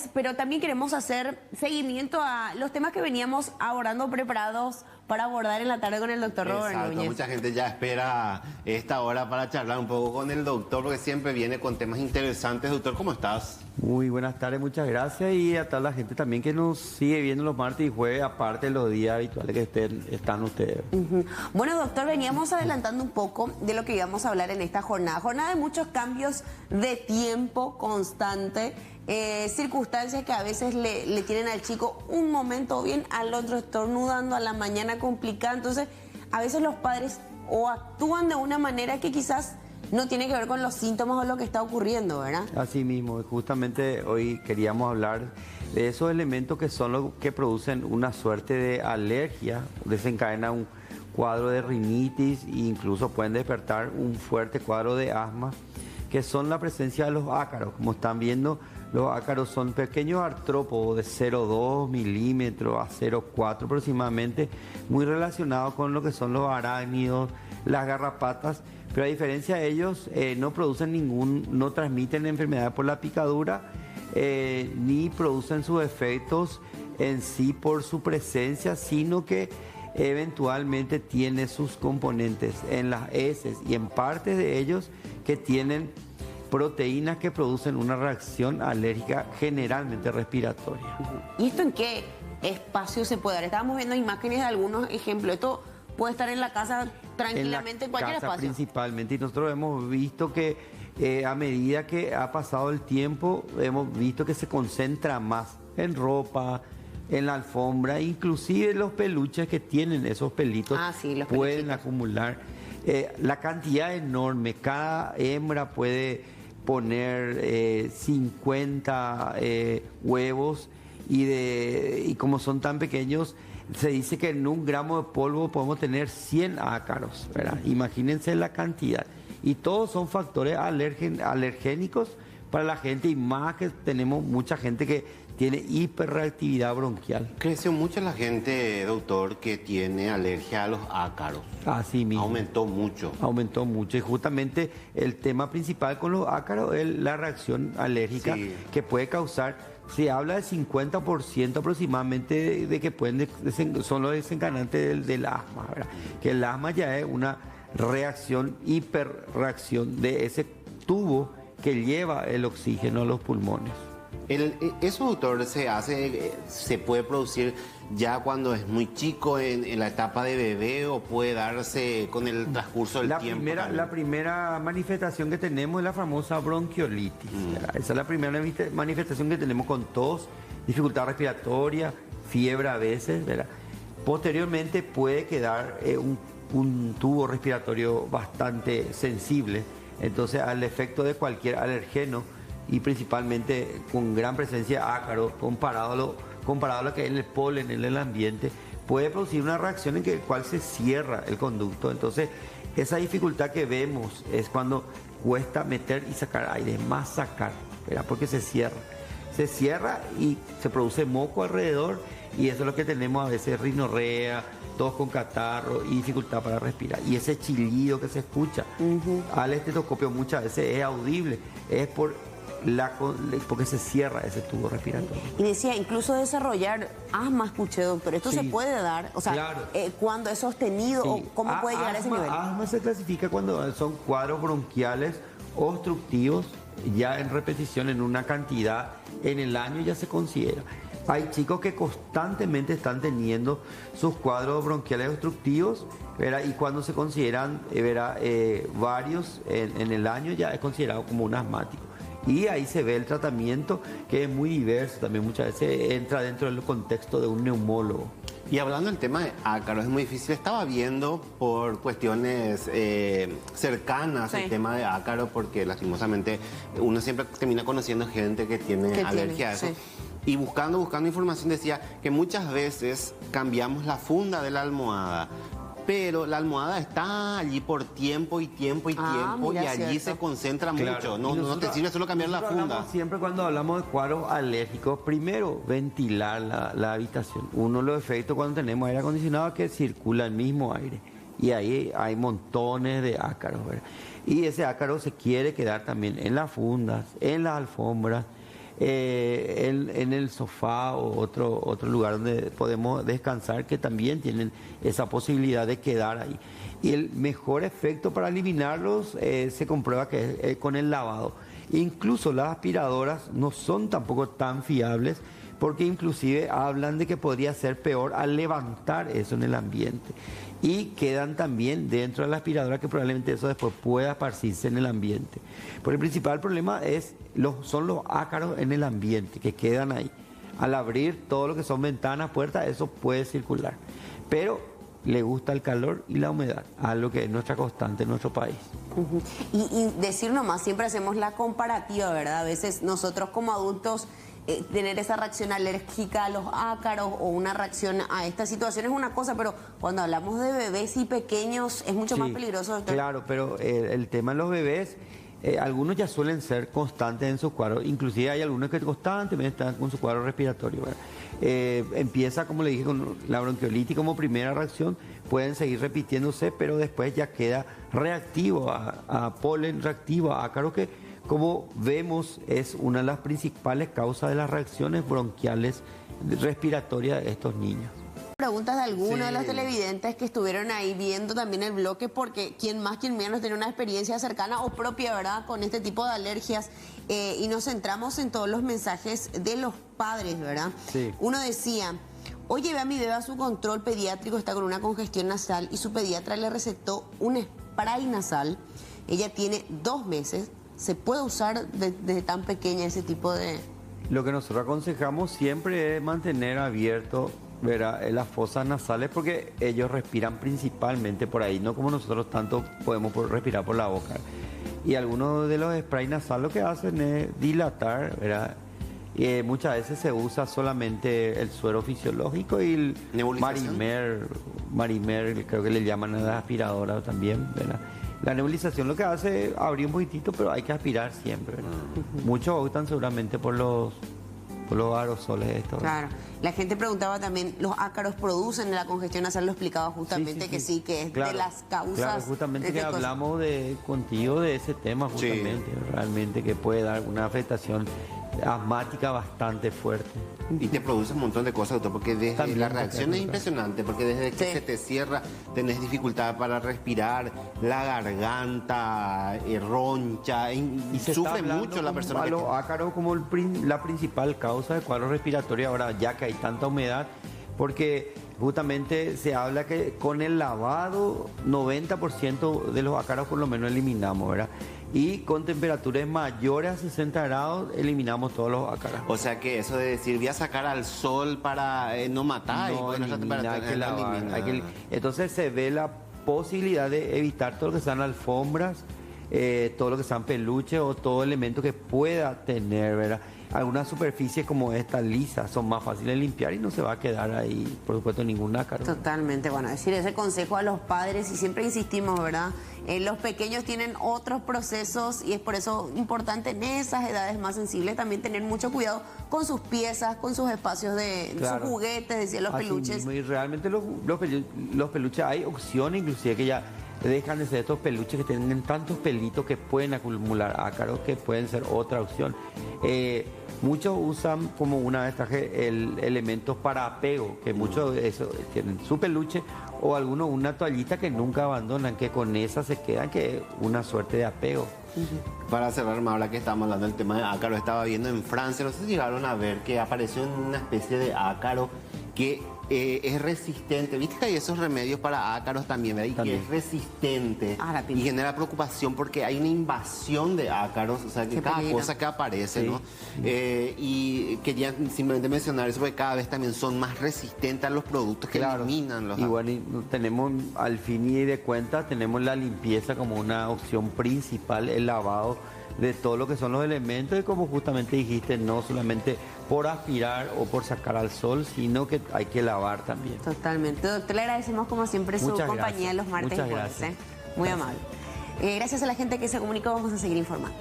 Alex, pero también queremos hacer seguimiento a los temas que veníamos abordando preparados para abordar en la tarde con el doctor Robert Exacto, Núñez. mucha gente ya espera esta hora para charlar un poco con el doctor, porque siempre viene con temas interesantes. Doctor, ¿cómo estás? Muy buenas tardes, muchas gracias, y a toda la gente también que nos sigue viendo los martes y jueves, aparte de los días habituales que están ustedes. Bueno, doctor, veníamos adelantando un poco de lo que íbamos a hablar en esta jornada. Jornada de muchos cambios de tiempo constante, circunstancias que a veces le tienen al chico un momento bien, al otro estornudando, a la mañana complicada. Entonces, a veces los padres o actúan de una manera que quizás no tiene que ver con los síntomas o lo que está ocurriendo, ¿verdad? Así mismo, justamente hoy queríamos hablar de esos elementos que son los que producen una suerte de alergia, desencadena un cuadro de rinitis e incluso pueden despertar un fuerte cuadro de asma, que son la presencia de los ácaros. Como están viendo, los ácaros son pequeños artrópodos de 0,2 milímetros a 0,4 aproximadamente, muy relacionados con lo que son los arácnidos, las garrapatas, pero a diferencia de ellos no transmiten enfermedad por la picadura, ni producen sus efectos en sí por su presencia, sino que eventualmente tiene sus componentes en las heces y en partes de ellos que tienen proteínas que producen una reacción alérgica generalmente respiratoria. ¿Y esto en qué espacio se puede dar? Estábamos viendo imágenes de algunos ejemplos. Esto puede estar en la casa tranquilamente en cualquier casa espacio. Principalmente, y nosotros hemos visto que a medida que ha pasado el tiempo, hemos visto que se concentra más en ropa, en la alfombra, inclusive los peluches que tienen esos pelitos Los pueden peluchitos acumular. La cantidad enorme, cada hembra puede poner 50 huevos y como son tan pequeños, se dice que en 1 gramo de polvo podemos tener 100 ácaros, ¿verdad? Imagínense la cantidad. Y todos son factores alergénicos para la gente, y más que tenemos mucha gente que tiene hiperreactividad bronquial. Creció mucho la gente, doctor, que tiene alergia a los ácaros. Así mismo. Aumentó mucho. Aumentó mucho, y justamente el tema principal con los ácaros es la reacción alérgica que puede causar. Se habla del 50% aproximadamente de que son los desencadenantes del asma, ¿verdad? Que el asma ya es una hiperreacción de ese tubo que lleva el oxígeno a los pulmones. Eso, doctor, se puede producir ya cuando es muy chico, en la etapa de bebé, o puede darse con el transcurso del tiempo. La primera manifestación que tenemos es la famosa bronquiolitis. Esa es la primera manifestación que tenemos, con tos, dificultad respiratoria, fiebre a veces, ¿verdad? Posteriormente puede quedar un tubo respiratorio bastante sensible, entonces al efecto de cualquier alergeno, y principalmente con gran presencia de ácaros, comparado a lo que es el polen en el ambiente, puede producir una reacción en que el cual se cierra el conducto. Entonces, esa dificultad que vemos es cuando cuesta meter y sacar aire, más sacar, ¿verdad? Porque se cierra y se produce moco alrededor, y eso es lo que tenemos a veces: rinorrea, tos con catarro y dificultad para respirar. Y ese chillido que se escucha al estetoscopio muchas veces es audible, es porque se cierra ese tubo respiratorio. Y decía, incluso desarrollar asma, escuché, doctor. ¿Esto se puede dar? O sea, claro. ¿cuándo es sostenido o cómo puede llegar a ese nivel? Asma se clasifica cuando son cuadros bronquiales obstructivos, ya en repetición, en una cantidad en el año ya se considera. Hay chicos que constantemente están teniendo sus cuadros bronquiales obstructivos, ¿verdad? Y cuando se consideran varios en el año, ya es considerado como un asmático. Y ahí se ve el tratamiento, que es muy diverso, también muchas veces entra dentro del contexto de un neumólogo. Y hablando del tema de ácaros, es muy difícil. Estaba viendo por cuestiones cercanas el tema de ácaros, porque lastimosamente uno siempre termina conociendo gente que tiene alergia a eso. Sí. Y buscando información, decía que muchas veces cambiamos la funda de la almohada, pero la almohada está allí por tiempo y tiempo, y allí se concentra mucho. No te sirve solo cambiar la funda. Siempre cuando hablamos de cuadros alérgicos, primero ventilar la habitación. Uno de los efectos cuando tenemos aire acondicionado es que circula el mismo aire, y ahí hay montones de ácaros, ¿verdad? Y ese ácaro se quiere quedar también en las fundas, en las alfombras, en el sofá o otro lugar donde podemos descansar, que también tienen esa posibilidad de quedar ahí. Y el mejor efecto para eliminarlos se comprueba que es con el lavado. Incluso las aspiradoras no son tampoco tan fiables, porque inclusive hablan de que podría ser peor al levantar eso en el ambiente. Y quedan también dentro de la aspiradora, que probablemente eso después pueda esparcirse en el ambiente. Porque el principal problema son los ácaros en el ambiente, que quedan ahí. Al abrir todo lo que son ventanas, puertas, eso puede circular. Pero le gusta el calor y la humedad, algo que es nuestra constante en nuestro país. Y decir nomás, siempre hacemos la comparativa, ¿verdad? A veces nosotros como adultos tener esa reacción alérgica a los ácaros o una reacción a esta situación es una cosa, pero cuando hablamos de bebés y pequeños es mucho más peligroso, doctor. Claro, pero el tema de los bebés, algunos ya suelen ser constantes en sus cuadros, inclusive hay algunos que constantemente están con su cuadro respiratorio, ¿verdad? Empieza, como le dije, con la bronquiolitis como primera reacción, pueden seguir repitiéndose, pero después ya queda reactivo a polen, reactivo a ácaros, que como vemos es una de las principales causas de las reacciones bronquiales respiratorias de estos niños. Preguntas de algunos de los televidentes que estuvieron ahí viendo también el bloque, porque quien más, quien menos tiene una experiencia cercana o propia, ¿verdad?, con este tipo de alergias, y nos centramos en todos los mensajes de los padres, ¿verdad? Sí. Uno decía: hoy llevé a mi bebé a su control pediátrico, está con una congestión nasal y su pediatra le recetó un spray nasal. Ella tiene 2 meses. ¿Se puede usar desde tan pequeña ese tipo de...? Lo que nosotros aconsejamos siempre es mantener abierto, ¿verdad?, las fosas nasales, porque ellos respiran principalmente por ahí, no como nosotros tanto podemos respirar por la boca. Y algunos de los sprays nasales lo que hacen es dilatar, ¿verdad? Y muchas veces se usa solamente el suero fisiológico y el Marimer, creo que le llaman a la aspiradora también, ¿verdad? La nebulización lo que hace es abrir un poquitito, pero hay que aspirar siempre, ¿verdad? Muchos optan seguramente por los aerosoles estos. Claro. La gente preguntaba también, ¿los ácaros producen la congestión nasal? Lo explicaba justamente que sí, que es de las causas. Claro, justamente que hablamos contigo de ese tema, justamente, realmente que puede dar una afectación asmática bastante fuerte. Y te produce un montón de cosas, doctor, porque desde También la reacción es impresionante, porque desde que se te cierra tenés dificultad para respirar, la garganta roncha, y sufre mucho la persona. A los ácaros como la principal causa de cuadros respiratorios ahora, ya que hay tanta humedad, porque justamente se habla que con el lavado 90% de los ácaros por lo menos eliminamos, ¿verdad? Y con temperaturas mayores a 60 grados eliminamos todos los ácaros. O sea que eso de decir, voy a sacar al sol para no matar, no, y hay que lavar, entonces se ve la posibilidad de evitar todo lo que sean alfombras, todo lo que sean peluches o todo elemento que pueda tener, ¿verdad? Algunas superficies como esta lisa son más fáciles de limpiar y no se va a quedar ahí, por supuesto, ningún ácaro. Totalmente, bueno, decir ese consejo a los padres, y siempre insistimos, ¿verdad? Los pequeños tienen otros procesos y es por eso importante en esas edades más sensibles también tener mucho cuidado con sus piezas, con sus espacios de sus juguetes, decía, los peluches. Mismo, y realmente los peluches, hay opciones inclusive que ya dejan de ser estos peluches que tienen tantos pelitos que pueden acumular ácaros, que pueden ser otra opción. Muchos usan, como una vez traje, elementos para apego, que muchos de esos tienen su peluche, o algunos una toallita que nunca abandonan, que con esa se quedan, que es una suerte de apego. Para cerrar, ahora que estamos hablando del tema de ácaro, estaba viendo en Francia, no sé si llegaron a ver que apareció una especie de ácaro que es resistente. Viste que hay esos remedios para ácaros también, ¿verdad? Y que es resistente y genera preocupación porque hay una invasión de ácaros, o sea, que cada cosa que aparece, ¿no? Y quería simplemente mencionar eso porque cada vez también son más resistentes a los productos que eliminan los ácaros. Y bueno, tenemos, al fin y de cuentas, tenemos la limpieza como una opción principal, el lavado de todo lo que son los elementos, y como justamente dijiste, no solamente por aspirar o por sacar al sol, sino que hay que lavar también. Totalmente. Doctor, le agradecemos como siempre su compañía los martes y jueves. Muy amable. Gracias a la gente que se comunicó, vamos a seguir informando.